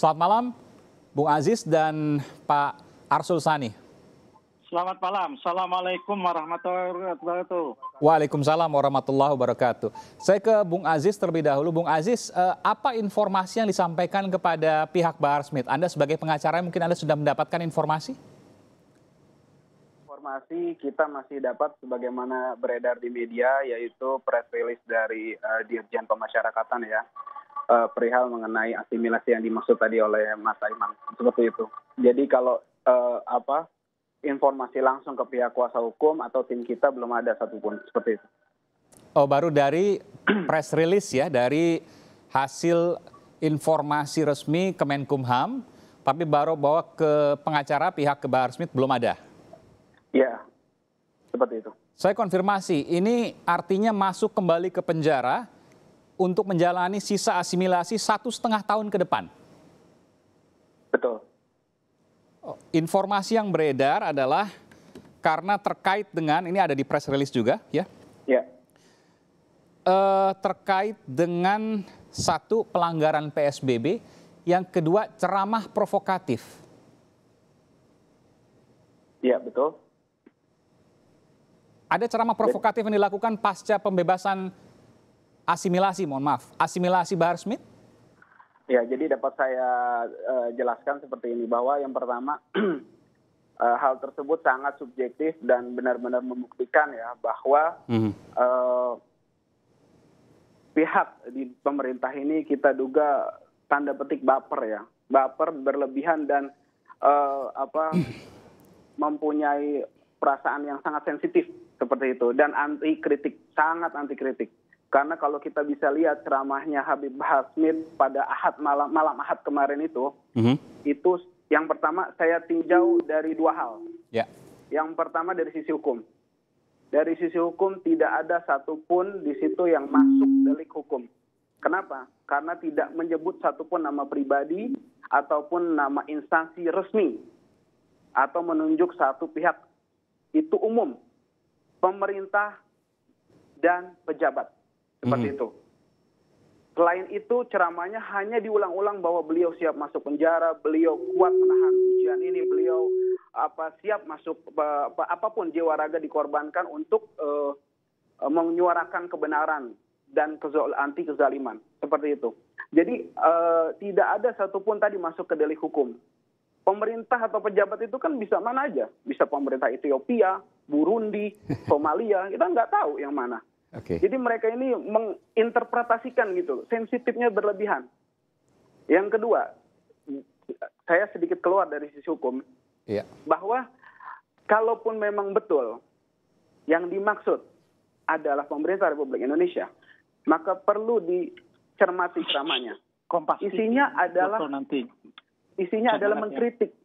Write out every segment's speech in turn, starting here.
Selamat malam, Bung Aziz dan Pak Arsul Sani. Selamat malam. Assalamualaikum warahmatullahi wabarakatuh. Waalaikumsalam warahmatullahi wabarakatuh. Saya ke Bung Aziz terlebih dahulu. Bung Aziz, apa informasi yang disampaikan kepada pihak Bahar Smith? Anda sebagai pengacara mungkin Anda sudah mendapatkan informasi? Informasi kita masih dapat sebagaimana beredar di media, yaitu press release dari Dirjen Pemasyarakatan ya, perihal mengenai asimilasi yang dimaksud tadi oleh Mas Aiman, seperti itu. Jadi kalau informasi langsung ke pihak kuasa hukum atau tim kita belum ada satupun, seperti itu. Oh, baru dari press release ya, dari hasil informasi resmi Kemenkumham, tapi baru bawa ke pengacara pihak ke Bahar Smith belum ada. Ya, seperti itu. Saya konfirmasi, ini artinya masuk kembali ke penjara untuk menjalani sisa asimilasi 1,5 tahun ke depan? Betul. Informasi yang beredar adalah karena terkait dengan, ini ada di press release juga ya? Ya. Terkait dengan satu, pelanggaran PSBB, yang kedua ceramah provokatif. Iya, betul. Ada ceramah provokatif yang dilakukan pasca pembebasan asimilasi Bahar Smith? Ya, jadi dapat saya jelaskan seperti ini, bahwa yang pertama hal tersebut sangat subjektif dan benar-benar membuktikan ya bahwa pihak di pemerintah ini kita duga tanda petik baper ya, baper berlebihan dan mempunyai perasaan yang sangat sensitif seperti itu, dan anti kritik, sangat anti kritik. Karena kalau kita bisa lihat ceramahnya Habib Bahar Smith pada malam Ahad kemarin itu yang pertama saya tinjau dari dua hal. Ya. Yang pertama dari sisi hukum. Dari sisi hukum tidak ada satupun di situ yang masuk delik hukum. Kenapa? Karena tidak menyebut satupun nama pribadi ataupun nama instansi resmi atau menunjuk satu pihak. Itu umum, pemerintah dan pejabat. Seperti itu. Selain itu ceramahnya hanya diulang-ulang bahwa beliau siap masuk penjara, beliau kuat menahan ujian ini, beliau siap masuk apapun jiwa raga dikorbankan untuk menyuarakan kebenaran dan anti kezaliman, seperti itu. Jadi tidak ada satupun tadi masuk ke delik hukum. Pemerintah atau pejabat itu kan bisa mana aja, bisa pemerintah Ethiopia, Burundi, Somalia, kita nggak tahu yang mana. Okay. Jadi mereka ini menginterpretasikan gitu, sensitifnya berlebihan. Yang kedua, saya sedikit keluar dari sisi hukum, bahwa kalaupun memang betul yang dimaksud adalah pemerintah Republik Indonesia, maka perlu dicermati ceramahnya. Isinya adalah mengkritik.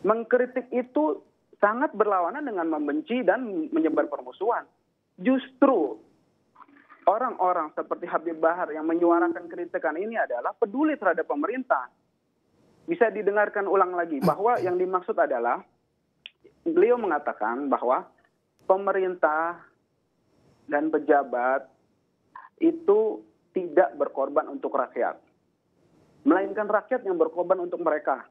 Mengkritik itu sangat berlawanan dengan membenci dan menyebar permusuhan. Justru orang-orang seperti Habib Bahar yang menyuarakan kritikan ini adalah peduli terhadap pemerintah. Bisa didengarkan ulang lagi bahwa yang dimaksud adalah beliau mengatakan bahwa pemerintah dan pejabat itu tidak berkorban untuk rakyat, melainkan rakyat yang berkorban untuk mereka.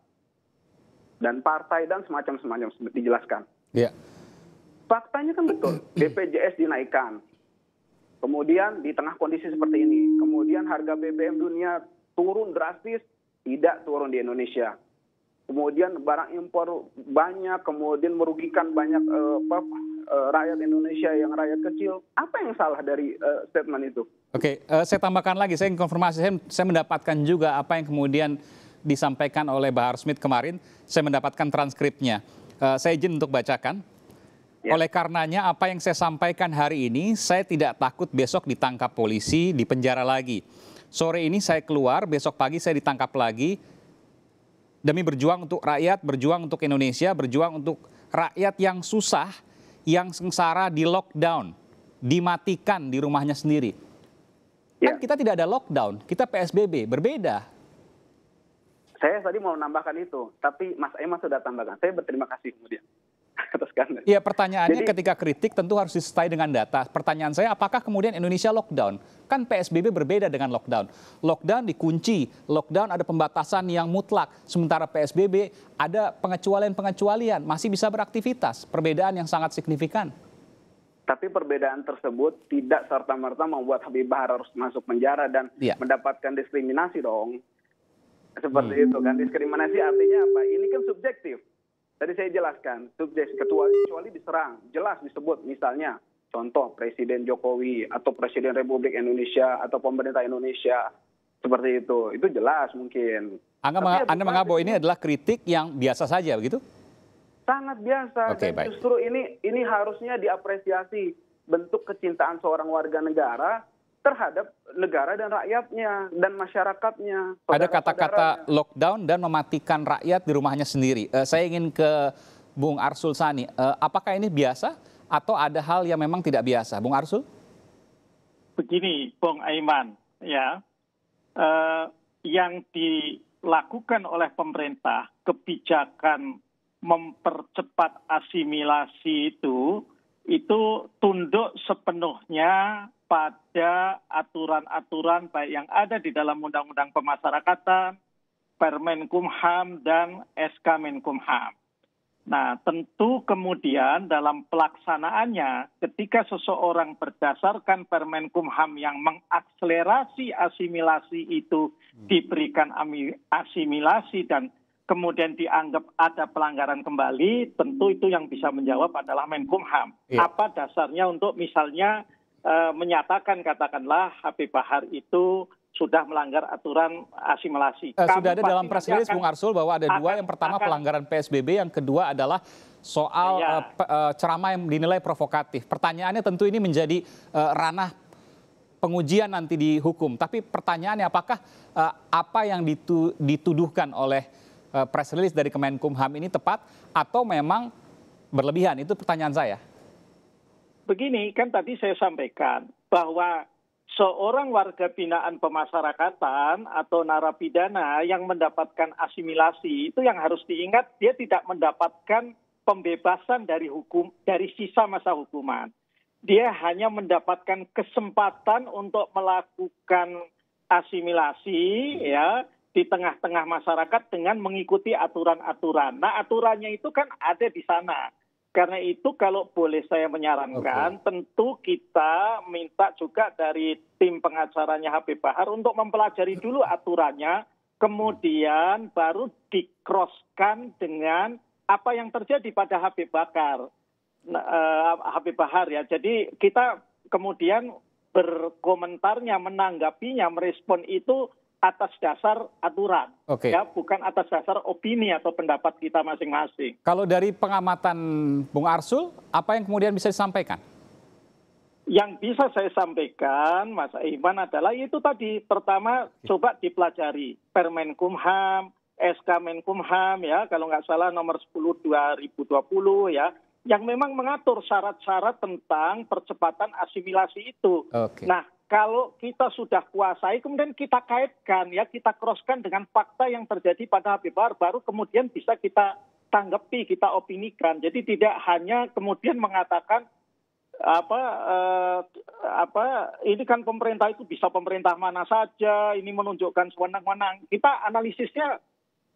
Dan partai dan semacam-semacam dijelaskan. Yeah. Faktanya kan betul, BPJS dinaikkan. Kemudian di tengah kondisi seperti ini, kemudian harga BBM dunia turun drastis, tidak turun di Indonesia. Kemudian barang impor banyak, kemudian merugikan banyak rakyat Indonesia yang rakyat kecil. Apa yang salah dari statement itu? Oke, saya tambahkan lagi, saya konfirmasi, saya mendapatkan juga apa yang kemudian disampaikan oleh Bahar Smith kemarin, saya mendapatkan transkripnya. Saya izin untuk bacakan. Ya. Oleh karenanya apa yang saya sampaikan hari ini, saya tidak takut besok ditangkap polisi, dipenjara lagi. Sore ini saya keluar, besok pagi saya ditangkap lagi. Demi berjuang untuk rakyat, berjuang untuk Indonesia, berjuang untuk rakyat yang susah, yang sengsara di lockdown, dimatikan di rumahnya sendiri. Kan kita tidak ada lockdown, kita PSBB, berbeda. Saya tadi mau menambahkan itu, tapi Mas Aiman sudah tambahkan. Saya berterima kasih kemudian. Iya, pertanyaannya ketika kritik tentu harus disertai dengan data. Pertanyaan saya, apakah kemudian Indonesia lockdown? Kan PSBB berbeda dengan lockdown. Lockdown dikunci, lockdown ada pembatasan yang mutlak. Sementara PSBB ada pengecualian-pengecualian, masih bisa beraktivitas. Perbedaan yang sangat signifikan. Tapi perbedaan tersebut tidak serta-merta membuat Habib Bahar harus masuk penjara dan mendapatkan diskriminasi dong. Seperti itu kan, diskriminasi artinya apa? Ini kan subjektif. Tadi saya jelaskan, subjektif kecuali diserang, jelas disebut misalnya contoh Presiden Jokowi atau Presiden Republik Indonesia atau pemerintah Indonesia seperti itu jelas mungkin. Anda menganggap bahwa ini adalah kritik yang biasa saja begitu? Sangat biasa. Oke, dan baik. justru ini harusnya diapresiasi bentuk kecintaan seorang warga negara terhadap negara dan rakyatnya dan masyarakatnya. Ada kata-kata lockdown dan mematikan rakyat di rumahnya sendiri. Saya ingin ke Bung Arsul Sani. Apakah ini biasa atau ada hal yang memang tidak biasa? Bung Arsul? Begini, Bung Aiman, ya, yang dilakukan oleh pemerintah, kebijakan mempercepat asimilasi itu tunduk sepenuhnya pada aturan-aturan baik yang ada di dalam Undang-Undang Pemasyarakatan, Permenkumham, dan SK Menkumham. Nah, tentu kemudian dalam pelaksanaannya, ketika seseorang berdasarkan Permenkumham yang mengakselerasi asimilasi itu diberikan asimilasi dan kemudian dianggap ada pelanggaran kembali, tentu itu yang bisa menjawab adalah Menkumham. Apa dasarnya untuk misalnya menyatakan katakanlah Habib Bahar itu sudah melanggar aturan asimilasi. Sudah ada dalam press release Bung Arsul bahwa ada dua, yang pertama pelanggaran PSBB, yang kedua adalah soal ceramah yang dinilai provokatif. Pertanyaannya tentu ini menjadi ranah pengujian nanti di hukum. Tapi pertanyaannya apakah apa yang dituduhkan oleh press release dari Kemenkumham ini tepat atau memang berlebihan? Itu pertanyaan saya. Begini, kan tadi saya sampaikan bahwa seorang warga binaan pemasyarakatan atau narapidana yang mendapatkan asimilasi itu yang harus diingat, dia tidak mendapatkan pembebasan dari hukum, dari sisa masa hukuman. Dia hanya mendapatkan kesempatan untuk melakukan asimilasi ya di tengah-tengah masyarakat dengan mengikuti aturan-aturan. Nah, aturannya itu kan ada di sana. Karena itu kalau boleh saya menyarankan, tentu kita minta juga dari tim pengacaranya Habib Bahar untuk mempelajari dulu aturannya, kemudian baru di-cross-kan dengan apa yang terjadi pada Habib Bahar ya. Jadi kita kemudian berkomentarnya, menanggapinya, merespon itu atas dasar aturan, ya, bukan atas dasar opini atau pendapat kita masing-masing. Kalau dari pengamatan Bung Arsul, apa yang kemudian bisa disampaikan? Yang bisa saya sampaikan, Mas Aiman, adalah itu tadi. Pertama, coba dipelajari Permenkumham, SK Menkumham, ya, kalau nggak salah nomor 10 2020, ya, yang memang mengatur syarat-syarat tentang percepatan asimilasi itu. Nah, kalau kita sudah kuasai, kemudian kita kaitkan, ya, kita crosskan dengan fakta yang terjadi pada Habib Bahar, baru kemudian bisa kita tanggapi, kita opinikan. Jadi tidak hanya kemudian mengatakan ini kan pemerintah itu bisa pemerintah mana saja, ini menunjukkan sewenang-wenang. Kita analisisnya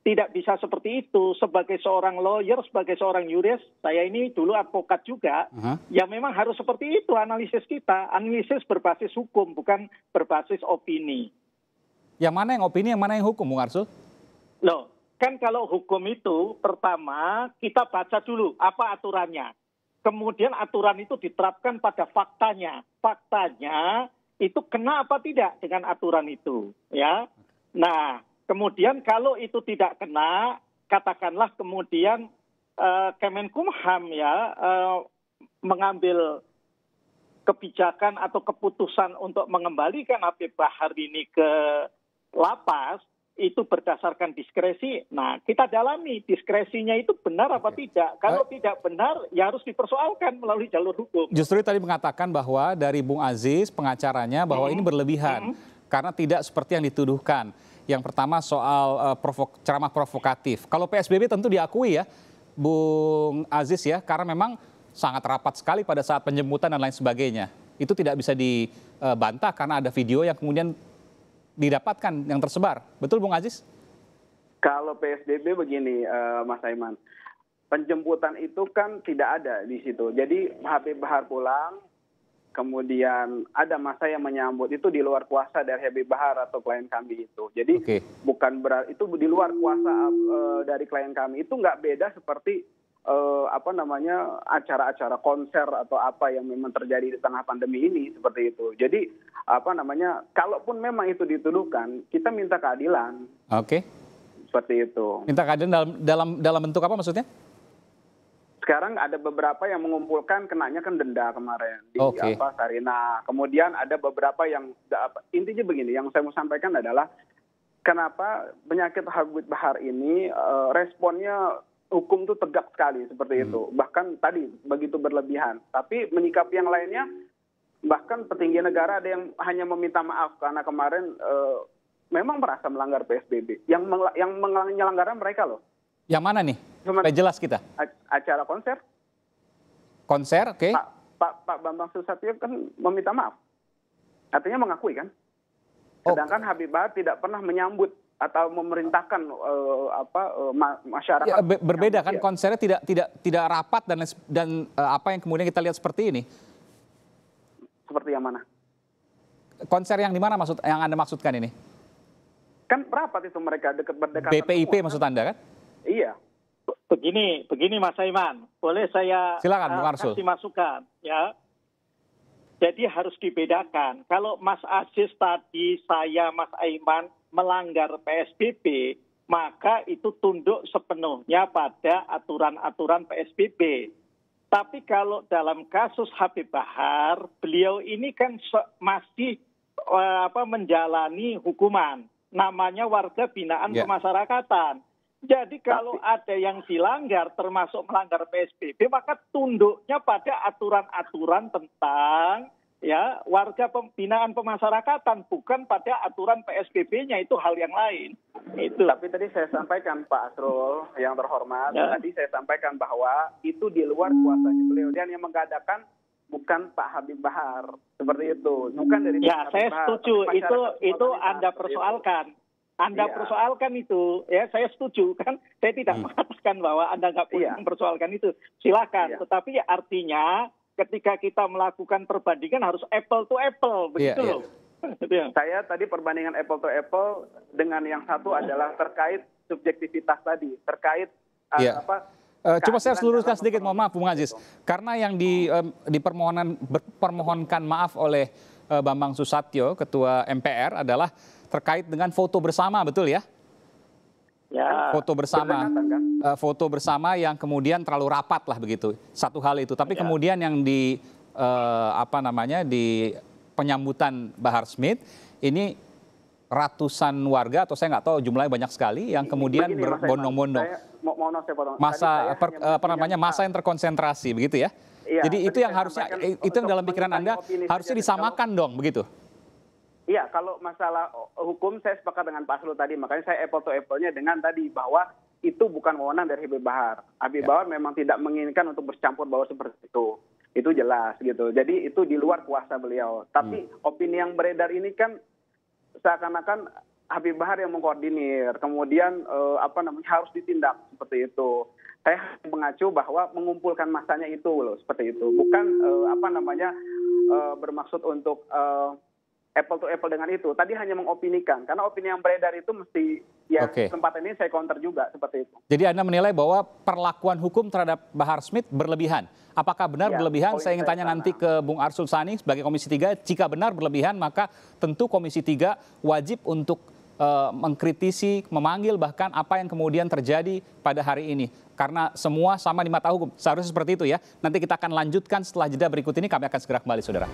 tidak bisa seperti itu. Sebagai seorang lawyer, sebagai seorang yuris, saya ini dulu advokat juga, ya memang harus seperti itu analisis kita. Analisis berbasis hukum, bukan berbasis opini. Yang mana yang opini, yang mana yang hukum, Bung Arsul? Loh, kan kalau hukum itu, pertama kita baca dulu apa aturannya. Kemudian aturan itu diterapkan pada faktanya. Faktanya itu kena apa tidak dengan aturan itu, ya. Nah, kemudian kalau itu tidak kena, katakanlah kemudian Kemenkumham ya mengambil kebijakan atau keputusan untuk mengembalikan Habib Bahar ini ke lapas, itu berdasarkan diskresi. Nah, kita dalami diskresinya itu benar apa tidak. Kalau tidak benar, ya harus dipersoalkan melalui jalur hukum. Justru tadi mengatakan bahwa dari Bung Aziz, pengacaranya, bahwa ini berlebihan. Karena tidak seperti yang dituduhkan. Yang pertama soal ceramah provokatif. Kalau PSBB tentu diakui ya, Bung Aziz ya, karena memang sangat rapat sekali pada saat penjemputan dan lain sebagainya. Itu tidak bisa dibantah karena ada video yang kemudian didapatkan yang tersebar. Betul Bung Aziz? Kalau PSBB begini, Mas Aiman, penjemputan itu kan tidak ada di situ. Jadi Habib Bahar pulang, kemudian ada masa yang menyambut, itu di luar kuasa dari Habib Bahar atau klien kami itu. Jadi bukan berarti itu di luar kuasa dari klien kami. Itu nggak beda seperti acara-acara konser atau apa yang memang terjadi di tengah pandemi ini seperti itu. Jadi kalaupun memang itu dituduhkan, kita minta keadilan. Seperti itu. Minta keadilan dalam bentuk apa maksudnya? Sekarang ada beberapa yang mengumpulkan kenanya kan denda kemarin di Sarinah. Kemudian ada beberapa yang intinya begini, yang saya mau sampaikan adalah kenapa penyakit Habib Bahar ini responnya hukum itu tegak sekali seperti itu. Bahkan tadi begitu berlebihan. Tapi menyikapi yang lainnya, bahkan petinggi negara ada yang hanya meminta maaf karena kemarin memang merasa melanggar PSBB. Yang melanggar mereka loh. Yang mana nih? Supaya jelas kita. Acara konser. Konser, oke. Pak Bambang Susatyo kan meminta maaf. Artinya mengakui kan. Sedangkan Habib Bahar tidak pernah menyambut atau memerintahkan masyarakat. Ya, berbeda kan, konsernya tidak rapat dan apa yang kemudian kita lihat seperti ini. Seperti yang mana? Konser yang di mana yang Anda maksudkan ini? Kan rapat itu mereka berdekatan. BPIP semua, maksud Anda kan? Iya. Begini Mas Aiman, boleh saya kasih masukan ya. Jadi harus dibedakan. Kalau Mas Aziz tadi, saya, Mas Aiman melanggar PSBB, maka itu tunduk sepenuhnya pada aturan-aturan PSBB. Tapi kalau dalam kasus Habib Bahar, beliau ini kan masih menjalani hukuman. Namanya warga binaan pemasyarakatan. Jadi kalau ada yang dilanggar termasuk melanggar PSBB, maka tunduknya pada aturan-aturan tentang warga binaan pemasyarakatan, bukan pada aturan PSBB-nya, itu hal yang lain. Itu. Tapi tadi saya sampaikan Pak Asrul yang terhormat, tadi saya sampaikan bahwa itu di luar kuasanya beliau, dan yang mengadakan bukan Pak Habib Bahar, seperti itu. Bukan dari Pak Habib Bahar. Setuju, itu Anda persoalkan. Anda persoalkan itu, ya saya setuju kan. Saya tidak mengatakan bahwa Anda nggak boleh mempersoalkan itu. Silakan. Tetapi artinya ketika kita melakukan perbandingan harus apple to apple, begitu loh. Saya tadi perbandingan apple to apple dengan yang satu adalah terkait subjektivitas tadi, terkait coba saya luruskan sedikit, mohon maaf Bung Aziz. Karena yang dipermohonkan maaf oleh Bambang Susatyo, Ketua MPR, adalah terkait dengan foto bersama, betul ya? Ya. Foto bersama yang kemudian terlalu rapat lah begitu. Satu hal itu. Tapi kemudian yang di di penyambutan Bahar Smith ini ratusan warga, atau saya nggak tahu jumlahnya banyak sekali, yang kemudian berbondong-bondong. Masa yang terkonsentrasi begitu ya. Jadi itu yang harusnya, itu yang dalam pikiran Anda harusnya disamakan dong begitu. Iya, kalau masalah hukum saya sepakat dengan Pak Asrul tadi, makanya saya apple to apple-nya dengan tadi bahwa itu bukan wewenang dari Habib Bahar. Habib Bahar memang tidak menginginkan untuk bercampur baur seperti itu jelas gitu. Jadi itu di luar kuasa beliau. Tapi opini yang beredar ini kan seakan-akan Habib Bahar yang mengkoordinir, kemudian harus ditindak seperti itu. Saya mengacu bahwa mengumpulkan masanya itu loh, seperti itu. Bukan bermaksud untuk apple to apple dengan itu. Tadi hanya mengopinikan, karena opini yang beredar itu mesti tempat ini saya counter juga seperti itu. Jadi Anda menilai bahwa perlakuan hukum terhadap Bahar Smith berlebihan. Apakah benar berlebihan? Saya ingin tanya nanti ke Bung Arsul Sani sebagai Komisi 3. Jika benar berlebihan, maka tentu Komisi 3 wajib untuk mengkritisi, memanggil bahkan apa yang kemudian terjadi pada hari ini. Karena semua sama di mata hukum. Seharusnya seperti itu ya. Nanti kita akan lanjutkan setelah jeda berikut ini. Kami akan segera kembali, saudara.